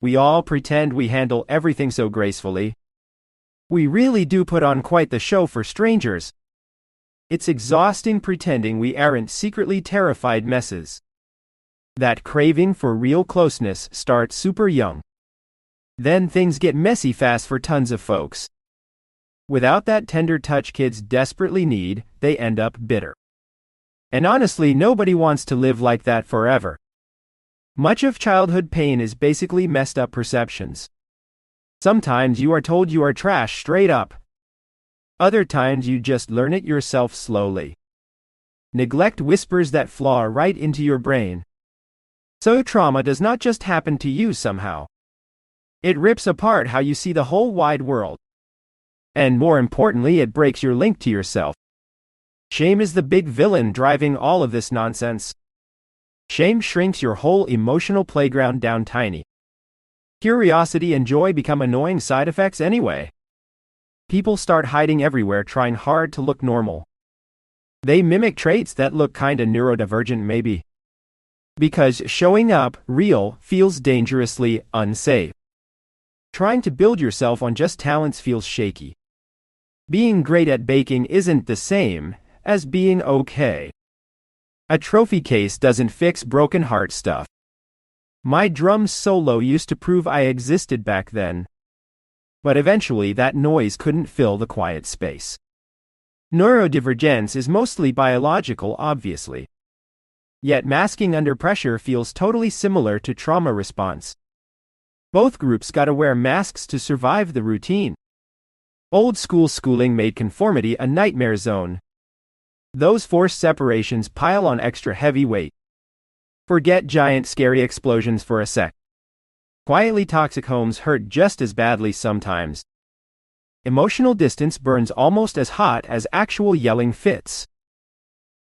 We all pretend we handle everything so gracefully. We really do put on quite the show for strangers. It's exhausting pretending we aren't secretly terrified messes. That craving for real closeness starts super young. Then things get messy fast for tons of folks. Without that tender touch kids desperately need, they end up bitter. And honestly, nobody wants to live like that forever. Much of childhood pain is basically messed up perceptions. Sometimes you are told you are trash straight up. Other times you just learn it yourself slowly. Neglect whispers that flaw right into your brain. So trauma does not just happen to you somehow. It rips apart how you see the whole wide world. And more importantly, it breaks your link to yourself. Shame is the big villain driving all of this nonsense. Shame shrinks your whole emotional playground down tiny. Curiosity and joy become annoying side effects anyway. People start hiding everywhere, trying hard to look normal. They mimic traits that look kinda neurodivergent maybe. Because showing up, real, feels dangerously unsafe. Trying to build yourself on just talents feels shaky. Being great at baking isn't the same as being okay. A trophy case doesn't fix broken heart stuff. My drum solo used to prove I existed back then. But eventually that noise couldn't fill the quiet space. Neurodivergence is mostly biological, obviously. Yet masking under pressure feels totally similar to trauma response. Both groups gotta wear masks to survive the routine. Old school schooling made conformity a nightmare zone. Those forced separations pile on extra heavy weight. Forget giant scary explosions for a sec. Quietly toxic homes hurt just as badly sometimes. Emotional distance burns almost as hot as actual yelling fits.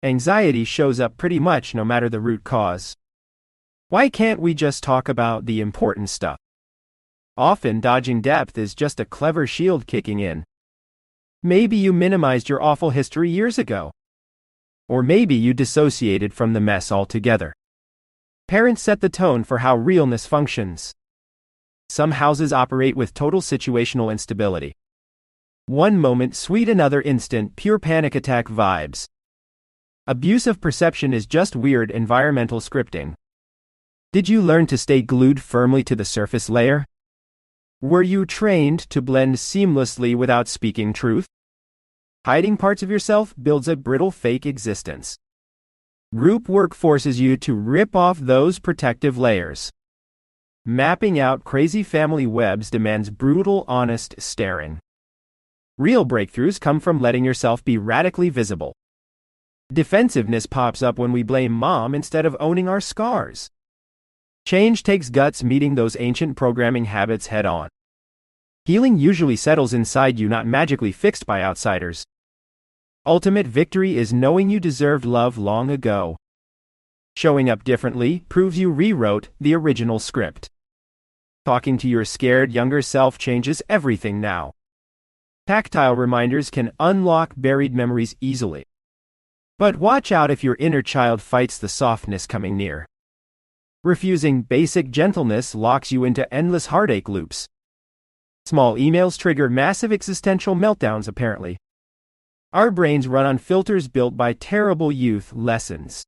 Anxiety shows up pretty much no matter the root cause. Why can't we just talk about the important stuff? Often dodging depth is just a clever shield kicking in. Maybe you minimized your awful history years ago. Or maybe you dissociated from the mess altogether. Parents set the tone for how realness functions. Some houses operate with total situational instability. One moment sweet, another instant pure panic attack vibes. Abusive perception is just weird environmental scripting. Did you learn to stay glued firmly to the surface layer? Were you trained to blend seamlessly without speaking truth? Hiding parts of yourself builds a brittle fake existence. Group work forces you to rip off those protective layers. Mapping out crazy family webs demands brutal, honest staring. Real breakthroughs come from letting yourself be radically visible. Defensiveness pops up when we blame mom instead of owning our scars. Change takes guts, meeting those ancient programming habits head on. Healing usually settles inside you, not magically fixed by outsiders. Ultimate victory is knowing you deserved love long ago. Showing up differently proves you rewrote the original script. Talking to your scared younger self changes everything now. Tactile reminders can unlock buried memories easily. But watch out if your inner child fights the softness coming near. Refusing basic gentleness locks you into endless heartache loops. Small emails trigger massive existential meltdowns, apparently. Our brains run on filters built by terrible youth lessons.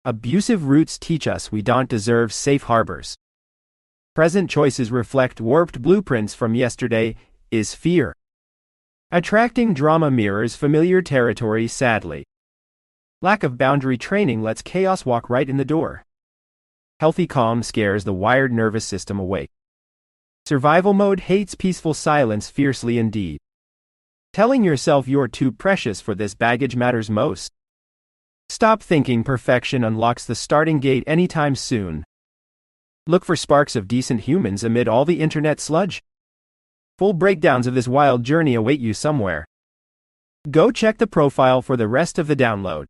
Abusive roots teach us we don't deserve safe harbors. Present choices reflect warped blueprints from yesterday, is fear. Attracting drama mirrors familiar territory, sadly. Lack of boundary training lets chaos walk right in the door. Healthy calm scares the wired nervous system awake. Survival mode hates peaceful silence fiercely indeed. Telling yourself you're too precious for this baggage matters most. Stop thinking perfection unlocks the starting gate anytime soon. Look for sparks of decent humans amid all the internet sludge. Full breakdowns of this wild journey await you somewhere. Go check the profile for the rest of the download.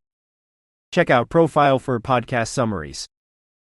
Check out profile for podcast summaries.